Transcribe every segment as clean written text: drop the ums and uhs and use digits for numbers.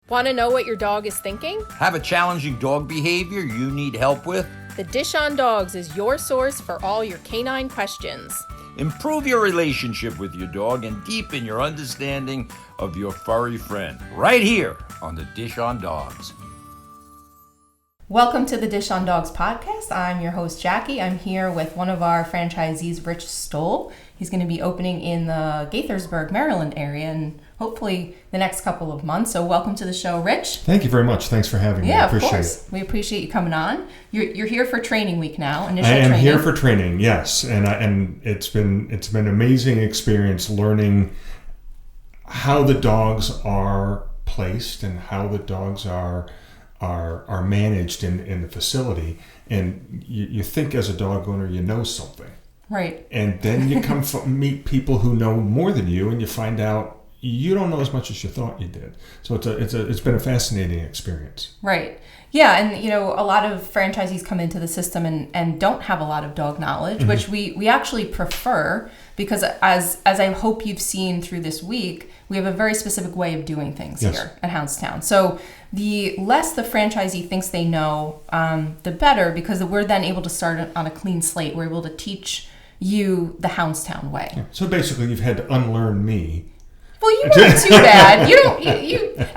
Want to know what your dog is thinking? Have a challenging dog behavior you need help with? The Dish on Dogs is your source for all your canine questions. Improve your relationship with your dog and deepen your understanding of your furry friend. Right here on the Dish on Dogs. Welcome to the Dish on Dogs podcast. I'm your host, Jackie. I'm here with one of our franchisees, Richard Stoll. He's going to be opening in the Gaithersburg, Maryland area, and hopefully the next couple of months. So welcome to the show, Rich. Thank you very much. Thanks for having me. Yeah, I appreciate of course. We appreciate you coming on. You're here for training week now. I am here for training, yes, and it's been an amazing experience learning how the dogs are placed and how the dogs are managed in the facility. And you think as a dog owner you know something, right? And then you come meet people who know more than you, and you find out you don't know as much as you thought you did. So it's been a fascinating experience. Right. Yeah, and a lot of franchisees come into the system and don't have a lot of dog knowledge, which we actually prefer, because as I hope you've seen through this week, we have a very specific way of doing things here at Hounds Town. So the less the franchisee thinks they know, the better, because we're then able to start on a clean slate. We're able to teach you the Hounds Town way. Yeah. So basically you've had to unlearn me. Well, you weren't too bad.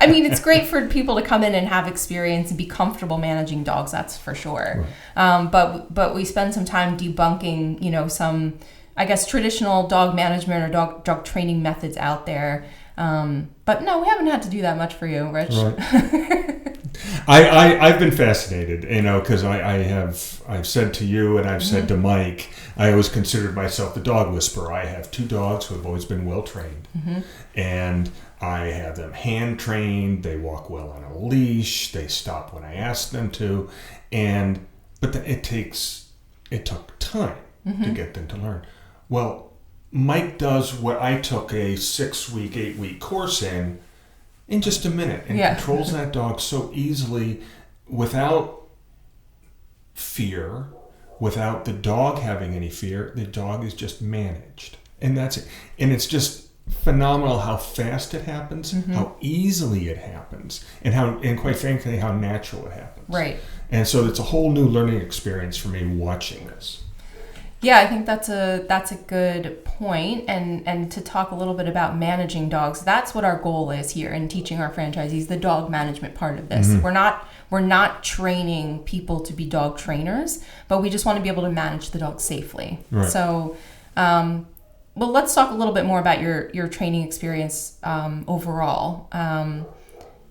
I mean, it's great for people to come in and have experience and be comfortable managing dogs. That's for sure. Right. But we spend some time debunking, some, I guess, traditional dog management or dog training methods out there. But no, we haven't had to do that much for you, Rich. Right. I've been fascinated, because I've said to you and I've said to Mike, I always considered myself the dog whisperer. I have two dogs who have always been well trained, and I have them hand trained. They walk well on a leash. They stop when I ask them to, but it took time to get them to learn. Well, Mike does what I took a 6-week, 8-week course in just a minute, and controls that dog so easily without fear, without the dog having any fear. The dog is just managed, and that's it. And it's just phenomenal how fast it happens, how easily it happens, and quite frankly, how natural it happens. Right. And so it's a whole new learning experience for me watching this. Yeah, I think that's a good point. And to talk a little bit about managing dogs, that's what our goal is here in teaching our franchisees the dog management part of this. We're not training people to be dog trainers, but we just want to be able to manage the dog safely. Right. So, well, let's talk a little bit more about your training experience overall.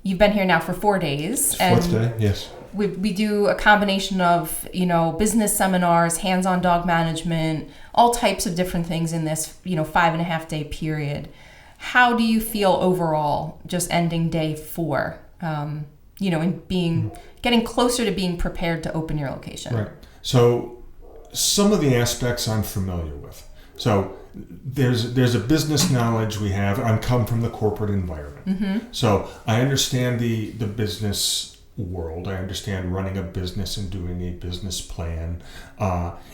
You've been here now for 4 days. Fourth day, yes. We do a combination of, business seminars, hands-on dog management, all types of different things in this, 5.5 day period. How do you feel overall just ending day 4, and getting closer to being prepared to open your location? Right. So some of the aspects I'm familiar with. So there's a business knowledge we have. I come from the corporate environment. So I understand the business world. I understand running a business and doing a business plan.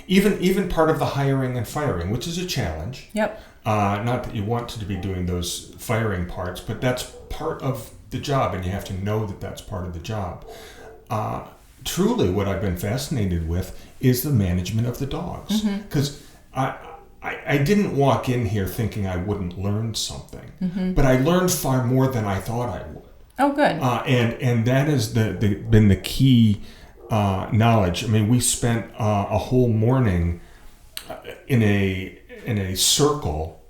Even part of the hiring and firing, which is a challenge. Yep. Not that you want to be doing those firing parts, but that's part of the job, and you have to know that that's part of the job. Truly, what I've been fascinated with is the management of the dogs, because I didn't walk in here thinking I wouldn't learn something, but I learned far more than I thought I would. Oh, good. And that has been the key knowledge. I mean, we spent a whole morning in a circle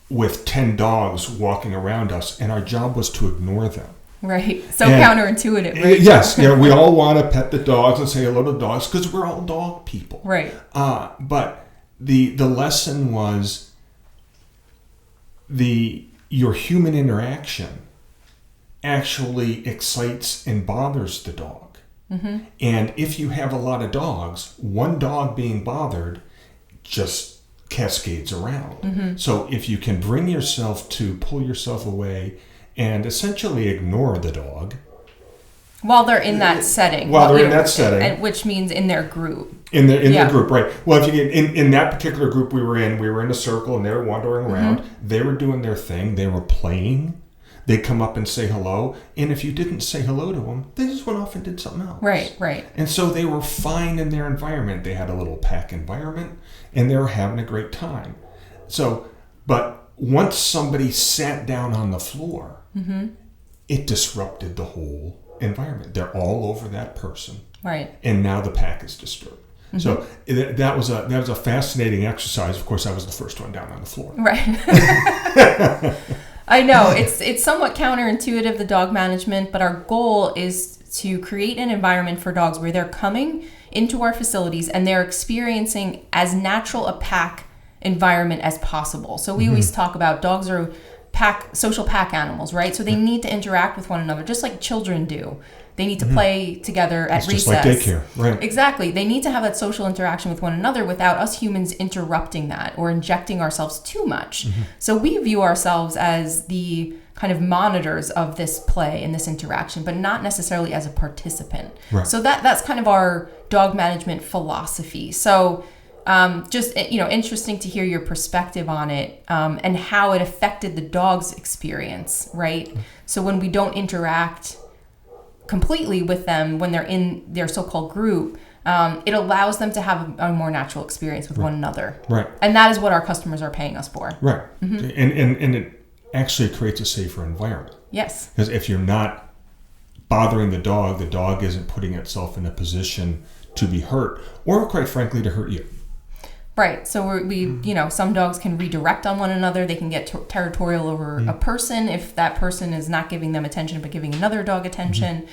with 10 dogs walking around us, and our job was to ignore them. Right. So counterintuitive, right? Yes. We all want to pet the dogs and say hello to dogs because we're all dog people. Right. But the lesson was your human interaction actually excites and bothers the dog. And if you have a lot of dogs, one dog being bothered just cascades around. So if you can bring yourself to pull yourself away and essentially ignore the dog, While they're in that setting. Which means in their group. In their group, right. Well, if you get in that particular group we were in a circle and they were wandering around. Mm-hmm. They were doing their thing. They were playing. They come up and say hello, and if you didn't say hello to them, they just went off and did something else. Right. And so they were fine in their environment. They had a little pack environment, and they were having a great time. So, but once somebody sat down on the floor, it disrupted the whole environment. They're all over that person. Right. And now the pack is disturbed. So that was a fascinating exercise. Of course, I was the first one down on the floor. Right. I know it's somewhat counterintuitive, the dog management, but our goal is to create an environment for dogs where they're coming into our facilities and they're experiencing as natural a pack environment as possible. So we always talk about dogs are social pack animals, right? So they need to interact with one another, just like children do. They need to play together at recess. Just like daycare, right? Exactly. They need to have that social interaction with one another without us humans interrupting that or injecting ourselves too much. So we view ourselves as the kind of monitors of this play and this interaction, but not necessarily as a participant. Right. So that's kind of our dog management philosophy. So just, interesting to hear your perspective on it and how it affected the dog's experience, right? So when we don't interact completely with them when they're in their so-called group, it allows them to have a more natural experience with one another. Right. And that is what our customers are paying us for. Right. And it actually creates a safer environment. Yes. Because if you're not bothering the dog isn't putting itself in a position to be hurt or, quite frankly, to hurt you. Right. So we some dogs can redirect on one another. They can get territorial over a person if that person is not giving them attention but giving another dog attention.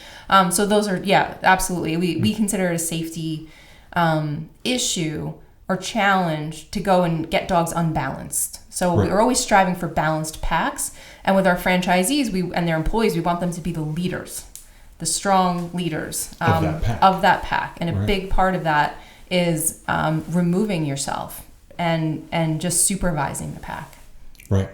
So those are, absolutely. We consider it a safety issue or challenge to go and get dogs unbalanced. So we're always striving for balanced packs. And with our franchisees and their employees, we want them to be the leaders, the strong leaders of that pack. And a big part of that is removing yourself and just supervising the pack. Right.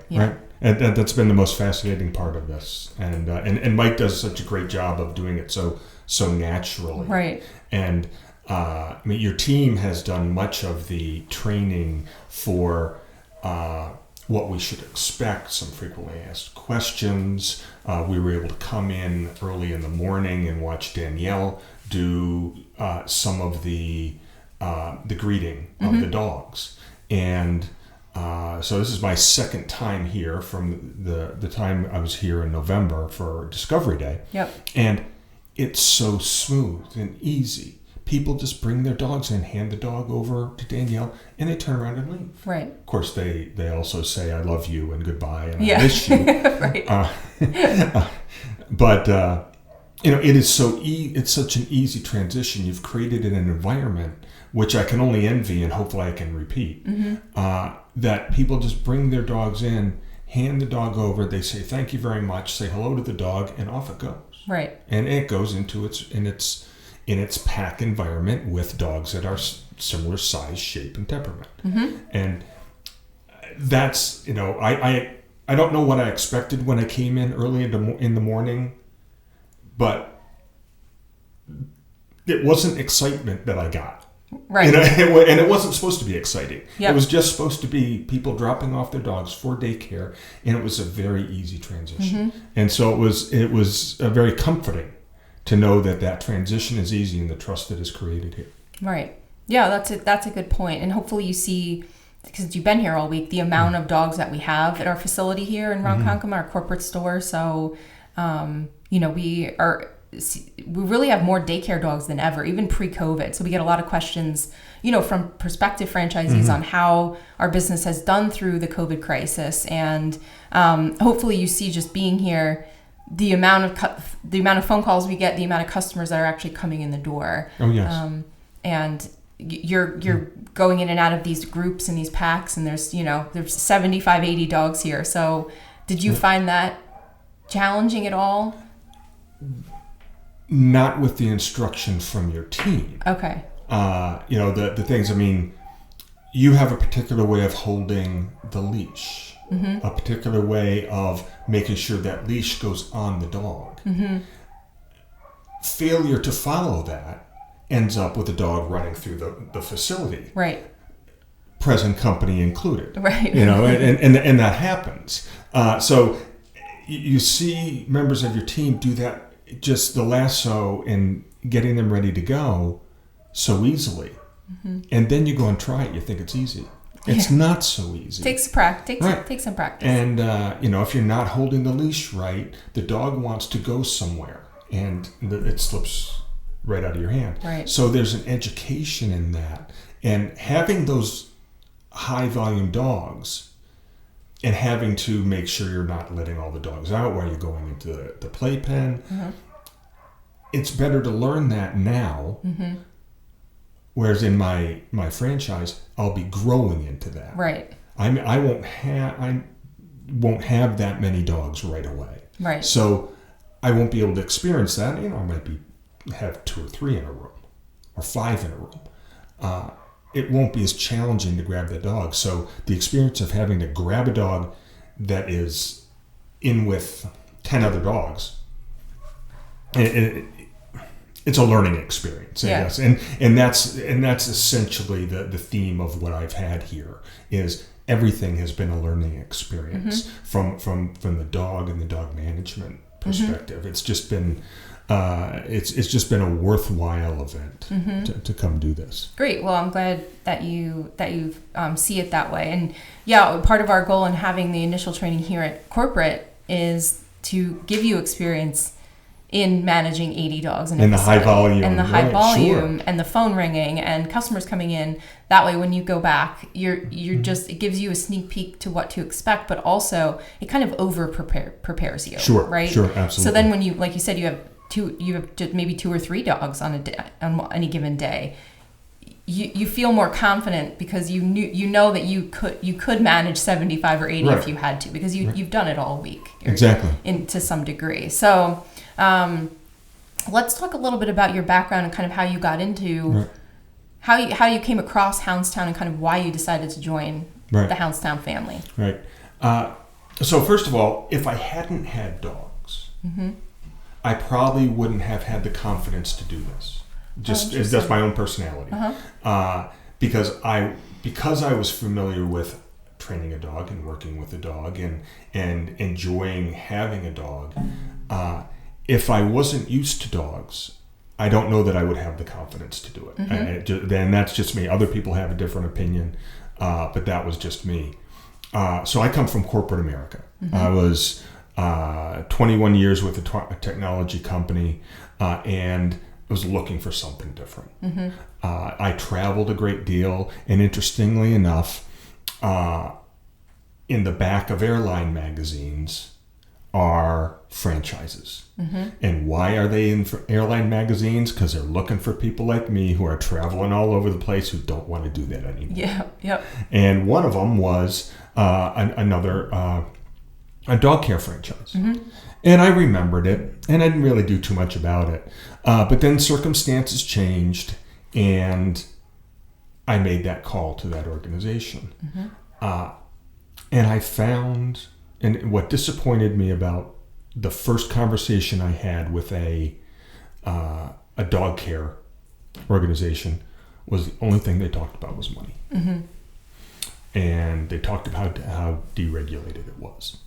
And that's been the most fascinating part of this. And Mike does such a great job of doing it so naturally. Right. And your team has done much of the training for what we should expect, some frequently asked questions. We were able to come in early in the morning and watch Danielle do some of the greeting of the dogs. And so this is my second time here from the time I was here in November for Discovery Day. Yep. And it's so smooth and easy. People just bring their dogs in, hand the dog over to Danielle, and they turn around and leave. Right. Of course, they also say, "I love you" and "goodbye" and "I miss you." Right. But it is it's such an easy transition. You've created an environment which I can only envy, and hopefully I can repeat. That people just bring their dogs in, hand the dog over, they say thank you very much, say hello to the dog, and off it goes. Right. And it goes into its pack environment with dogs that are similar size, shape, and temperament. And that's, I don't know what I expected when I came in early in the morning, but it wasn't excitement that I got. Right. And it wasn't supposed to be exciting. Yep. It was just supposed to be people dropping off their dogs for daycare, and it was a very easy transition. And so it was very comforting to know that transition is easy and the trust that is created here. Right. Yeah, that's a good point. And hopefully you see, because you've been here all week, the amount of dogs that we have at our facility here in Ronkonkoma, our corporate store. So, we really have more daycare dogs than ever, even pre-COVID. So we get a lot of questions, from prospective franchisees on how our business has done through the COVID crisis. And hopefully you see, just being here, the amount of phone calls we get, the amount of customers that are actually coming in the door. Oh, yes. And you're going in and out of these groups and these packs, and there's 75, 80 dogs here. So did you find that challenging at all? Not with the instruction from your team. Okay. The things, you have a particular way of holding the leash, a particular way of making sure that leash goes on the dog. Failure to follow that ends up with the dog running through the facility. Right. Present company included. Right. And that happens. So you see members of your team do that, just the lasso and getting them ready to go so easily. And then you go and try it. You think it's easy. It's not so easy. Takes some practice. And, if you're not holding the leash right, the dog wants to go somewhere and it slips right out of your hand. Right. So there's an education in that. And having those high volume dogs and having to make sure you're not letting all the dogs out while you're going into the playpen, it's better to learn that now. Whereas in my franchise, I'll be growing into that. Right. I won't have that many dogs right away. Right. So I won't be able to experience that. I might have 2 or 3 in a room, or 5 in a room. It won't be as challenging to grab the dog. So the experience of having to grab a dog that is in with 10 other dogs, it's a learning experience, I guess. And that's essentially the theme of what I've had here is everything has been a learning experience from the dog and the dog management perspective. It's just been it's just been a worthwhile event to come do this. Great. Well, I'm glad that you see it that way. And part of our goal in having the initial training here at corporate is to give you experience in managing 80 dogs in the high volume. And the high volume and the phone ringing and customers coming in. That way, when you go back, you're just, it gives you a sneak peek to what to expect, but also it kind of prepares you. Sure. Right? Sure, absolutely. So then when you, like you said, you have just maybe 2 or 3 dogs on any given day, you feel more confident because you know that you could manage 75 or 80 if you had to, because you've done it all week. Exactly. To some degree. So let's talk a little bit about your background and kind of how you got into how you came across Hounds Town and kind of why you decided to join the Hounds Town family. Right. So first of all, if I hadn't had dogs, I probably wouldn't have had the confidence to do this. That's my own personality. Because I was familiar with training a dog and working with a dog and enjoying having a dog. If I wasn't used to dogs, I don't know that I would have the confidence to do it. And that's just me. Other people have a different opinion, but that was just me. So I come from corporate America. I was 21 years with a technology company, and I was looking for something different. I traveled a great deal, and interestingly enough, in the back of airline magazines are franchises. And why are they in airline magazines? Because they're looking for people like me who are traveling all over the place who don't want to do that anymore. And one of them was a dog care franchise. And I remembered it, and I didn't really do too much about it. But then circumstances changed, and I made that call to that organization. And I found, and what disappointed me about the first conversation I had with a dog care organization was the only thing they talked about was money. And they talked about how deregulated it was.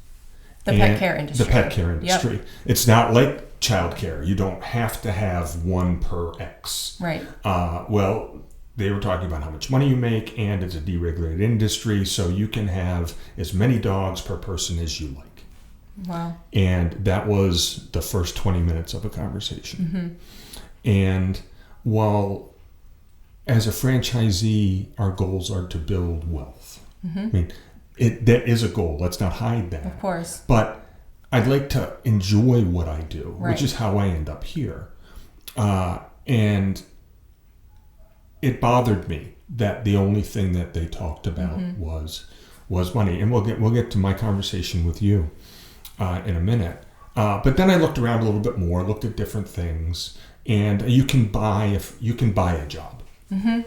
The pet care industry. The pet care industry. It's not like child care. You don't have to have 1 per X. Right. Well, they were talking about how much money you make, and it's a deregulated industry, so you can have as many dogs per person as you like. Wow. And that was the first 20 minutes of a conversation. And while as a franchisee, our goals are to build wealth. I mean, that is a goal. Let's not hide that. Of course. But I'd like to enjoy what I do, which is how I end up here. And it bothered me that the only thing that they talked about was money. And we'll get to my conversation with you in a minute. But then I looked around a little bit more, looked at different things, and you can buy a job. I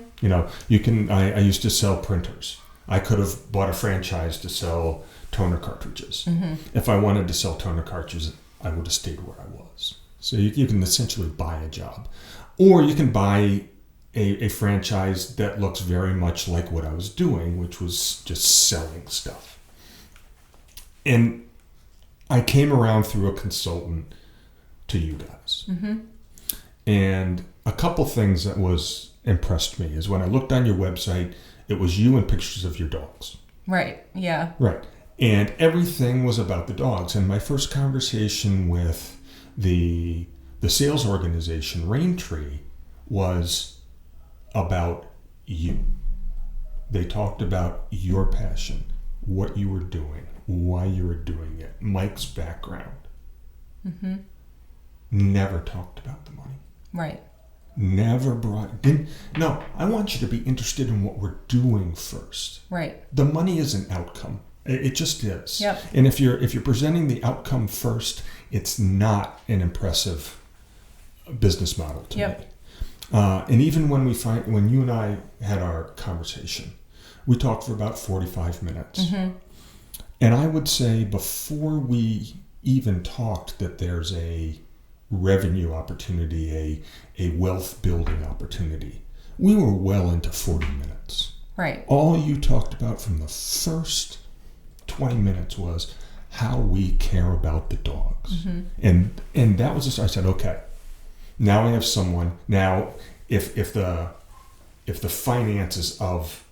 used to sell printers. I could have bought a franchise to sell toner cartridges. If I wanted to sell toner cartridges, I would have stayed where I was. So you can essentially buy a job. Or you can buy a franchise that looks very much like what I was doing, which was just selling stuff. And I came around through a consultant to you guys. Mm-hmm. And a couple things that was impressed me is when I looked on your website, it was you and pictures of your dogs. Right. Yeah. Right. And everything was about the dogs. And my first conversation with the sales organization, Raintree, was about you. They talked about your passion, what you were doing, why you were doing it, Mike's background. Mm-hmm. Never talked about the money. Right. Never no, I want you to be interested in what we're doing first. Right. The money is an outcome. It just is. Yep. And if you're presenting the outcome first, it's not an impressive business model to Yep. me. And even when you and I had our conversation, we talked for about 45 minutes. Mm-hmm. And I would say before we even talked that there's a revenue opportunity, a wealth building opportunity, we were well into 40 minutes. Right. All you talked about from the first 20 minutes was how we care about the dogs. Mm-hmm. And that was just, I said, okay, now I have someone. Now, if the finances of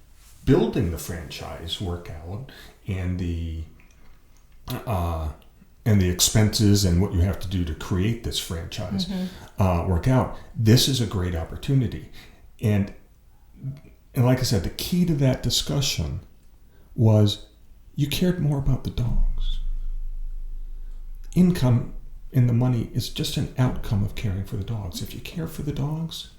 building the franchise work out and the expenses and what you have to do to create this franchise work out, this is a great opportunity. And like I said, the key to that discussion was you cared more about the dogs. Income and the money is just an outcome of caring for the dogs. If you care for the dogs,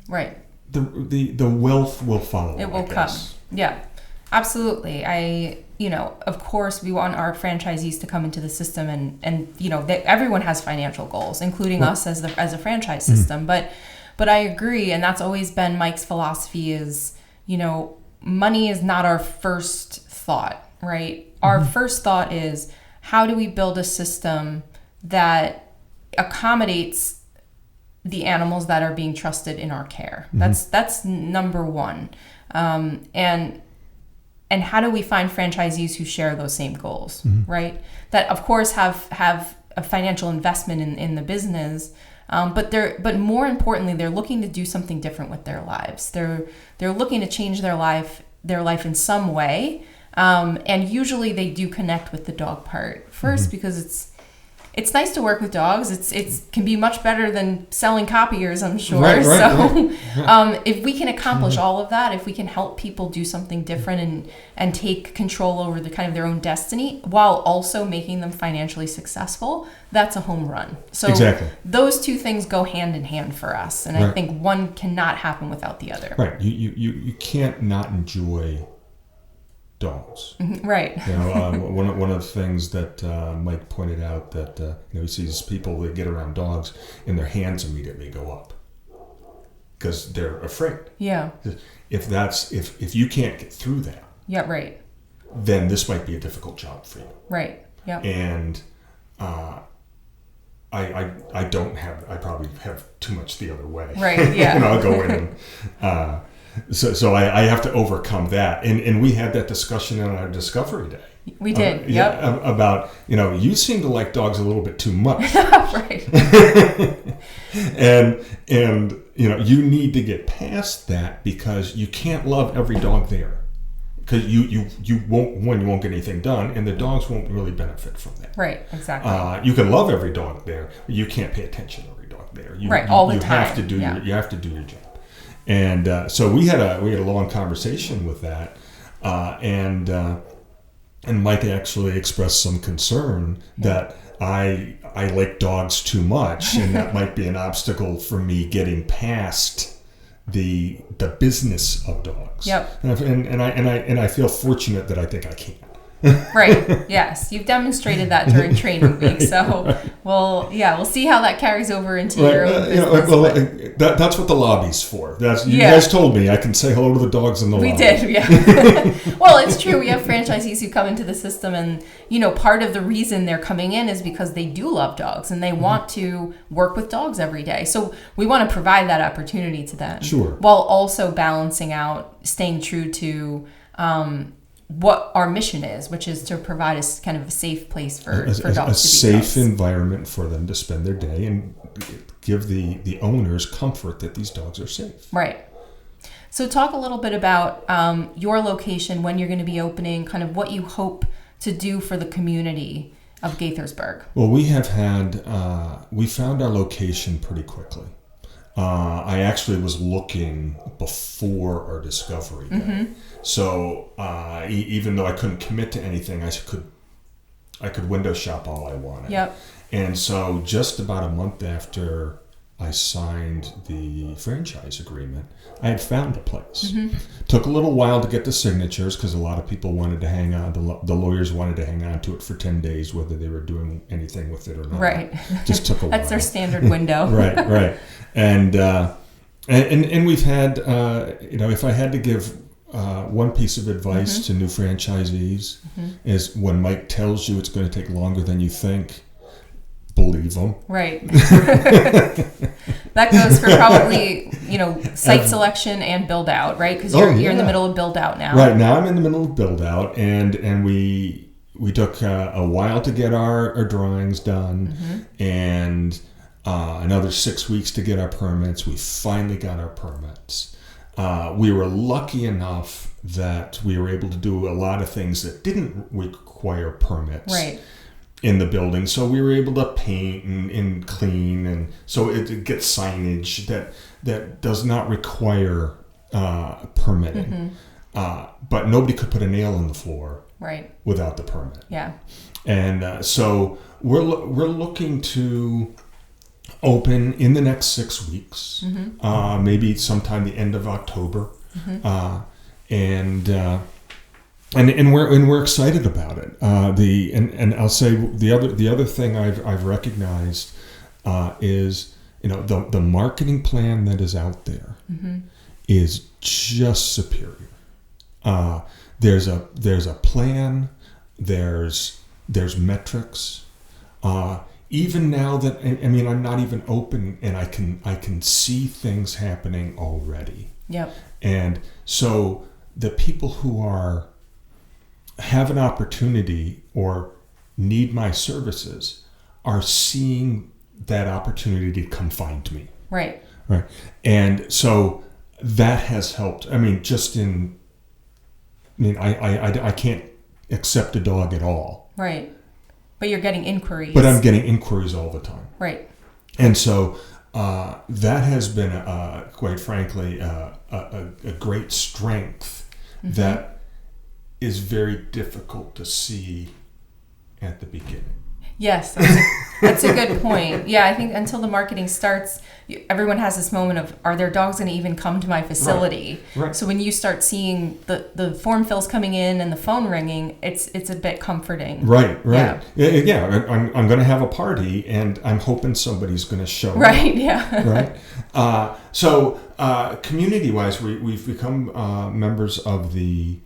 right, the wealth will follow. It will come. Yeah, absolutely. Of course, we want our franchisees to come into the system, and everyone has financial goals, including us as a franchise system. But I agree, and that's always been Mike's philosophy is, money is not our first thought, right? Our first thought is, how do we build a system that accommodates the animals that are being trusted in our care? That's number one. And how do we find franchisees who share those same goals, right? That of course have a financial investment in the business, but more importantly, they're looking to do something different with their lives. They're looking to change their life in some way, and usually they do connect with the dog part first because it's nice to work with dogs. It can be much better than selling copiers, I'm sure. Right. If we can accomplish all of that, if we can help people do something different and take control over the kind of their own destiny while also making them financially successful, that's a home run. So those two things go hand in hand for us, and I think one cannot happen without the other. Right. You can't not enjoy dogs. Right. One of the things that Mike pointed out that he sees people that get around dogs and their hands immediately go up because they're afraid. Yeah. If you can't get through that. Yeah. Right. Then this might be a difficult job for you. Right. Yeah. And I don't have. I probably have too much the other way. Right. Yeah. And I'll go in and. So I have to overcome that. And we had that discussion on our Discovery Day. We did, about, you seem to like dogs a little bit too much. Right. and you need to get past that because you can't love every dog there. Because you won't get anything done, and the dogs won't really benefit from that. Right, exactly. You can love every dog there, but you can't pay attention to every dog there. All the time. You have to do your job. And so we had a long conversation with that, and Mike actually expressed some concern that I like dogs too much, and that might be an obstacle for me getting past the business of dogs. Yep. And I feel fortunate that I think I can. Right. Yes, you've demonstrated that during training week. So we'll see how that carries over into your own business. That's what the lobby's for. You guys told me I can say hello to the dogs in the lobby. We did, yeah. Well, it's true. We have franchisees who come into the system, and part of the reason they're coming in is because they do love dogs and they want to work with dogs every day. So we want to provide that opportunity to them, sure, while also balancing out, staying true to what our mission is, which is to provide a kind of a safe place for dogs to be a safe dogs. environment for them to spend their day and give the owners comfort that these dogs are safe. Right. So talk a little bit about your location, when you're going to be opening, kind of what you hope to do for the community of Gaithersburg. Well, we found our location pretty quickly. I actually was looking before our discovery day. So even though I couldn't commit to anything, I could window shop all I wanted. Yep. And so just about a month after I signed the franchise agreement, I had found a place. Took a little while to get the signatures because a lot of people wanted to hang on. The lawyers wanted to hang on to it for 10 days, whether they were doing anything with it or not. Right. Just took a while. That's their standard window. Right. And we've had, if I had to give one piece of advice to new franchisees is when Mike tells you it's going to take longer than you think, believe him. Right. That goes for probably, site selection and build out, right? Because you're in the middle of build out now. Right. Now I'm in the middle of build out, and we took a while to get our drawings done, and another 6 weeks to get our permits. We finally got our permits. We were lucky enough that we were able to do a lot of things that didn't require permits. Right. In the building, so we were able to paint and clean, and so it gets signage that does not require permitting. But nobody could put a nail in the floor without the permit. Yeah. And so we're looking to open in the next 6 weeks, maybe sometime the end of October, And we're excited about it. And I'll say the other thing I've recognized is the marketing plan that is out there is just superior. There's a plan. There's metrics. Even now that I'm not even open, and I can see things happening already. Yep. And so the people who have an opportunity or need my services are seeing that opportunity to come find me. Right. And so that has helped. I can't accept a dog at all. Right. But you're getting inquiries. But I'm getting inquiries all the time. Right. And so that has been, quite frankly, a great strength that is very difficult to see at the beginning. Yes, that's a good point. Yeah, I think until the marketing starts, everyone has this moment of, are their dogs going to even come to my facility? Right. So when you start seeing the form fills coming in and the phone ringing, it's a bit comforting. Right. Yeah, I'm going to have a party, and I'm hoping somebody's going to show up. Right, yeah. Right. So community-wise, we've become members of the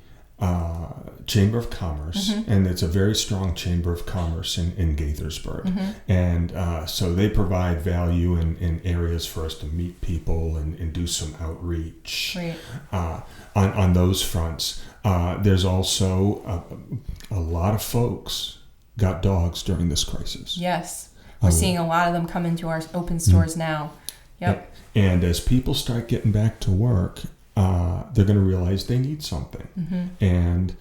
Chamber of Commerce, and it's a very strong Chamber of Commerce in Gaithersburg. And so they provide value in areas for us to meet people and do some outreach. Right. On those fronts. There's also a lot of folks got dogs during this crisis. Yes. We're seeing a lot of them come into our open stores now. Yep. And as people start getting back to work, they're going to realize they need something. And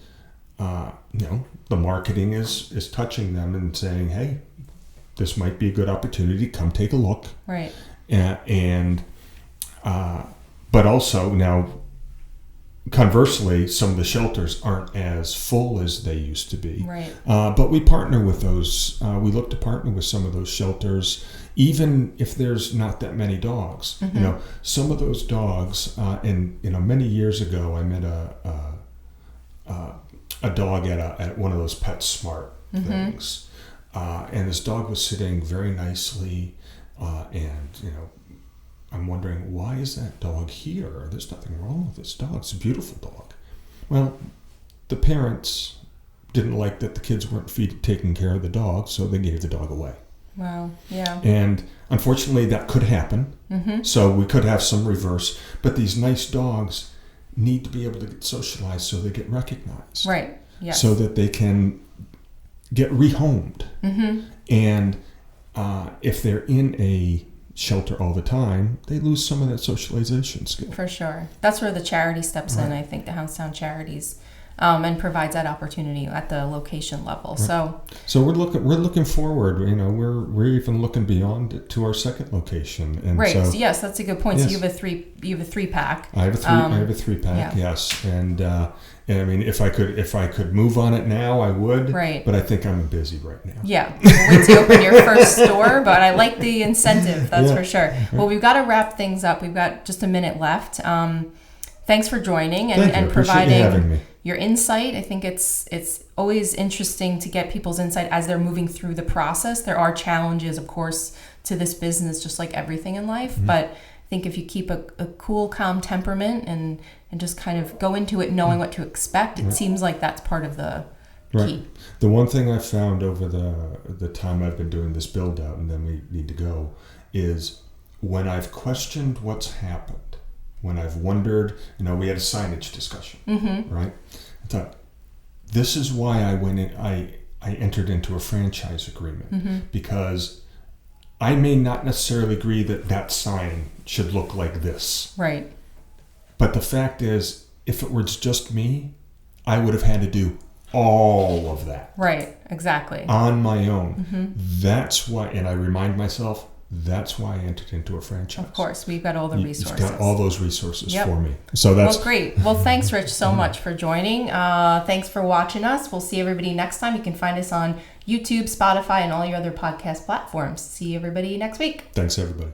the marketing is touching them and saying, hey, this might be a good opportunity, come take a look. Right. But also now, conversely, some of the shelters aren't as full as they used to be. Right. But we partner with those. We look to partner with some of those shelters, even if there's not that many dogs. Some of those dogs. And many years ago, I met a dog at one of those PetSmart things, and this dog was sitting very nicely, and I'm wondering, why is that dog here? There's nothing wrong with this dog. It's a beautiful dog. Well, the parents didn't like that the kids weren't taking care of the dog, so they gave the dog away. Wow, yeah. And unfortunately, that could happen. So we could have some reverse. But these nice dogs, need to be able to get socialized so they get recognized. Right. Yes. So that they can get rehomed. And if they're in a shelter all the time, they lose some of that socialization skill. For sure. That's where the charity steps in, I think, the Hounds Town Charities, and provides that opportunity at the location level. Right. So we're looking forward. We're even looking beyond it to our second location. And right. So, Yes, that's a good point. Yes. So you have a 3-pack. I have a 3-pack. Yeah. Yes, and I mean, if I could move on it now, I would. Right. But I think I'm busy right now. Yeah. We'll wait to open your first store, but I like the incentive. That's for sure. Well, we've got to wrap things up. We've got just a minute left. Thanks for joining and providing your insight. I think it's always interesting to get people's insight as they're moving through the process. There are challenges, of course, to this business, just like everything in life. But I think if you keep a cool, calm temperament and just kind of go into it knowing what to expect, it seems like that's part of the key. The one thing I've found over the time I've been doing this build out, and then we need to go, is when I've questioned what's happened, when I've wondered, we had a signage discussion, right? I thought, this is why I went in, I entered into a franchise agreement, because I may not necessarily agree that sign should look like this. Right. But the fact is, if it was just me, I would have had to do all of that. Right, exactly. On my own. That's why, and I remind myself, that's why I entered into a franchise. Of course, we've got all the resources. You've got all those resources for me. So that's great. Well, thanks, Rich, so much for joining. Thanks for watching us. We'll see everybody next time. You can find us on YouTube, Spotify, and all your other podcast platforms. See everybody next week. Thanks, everybody.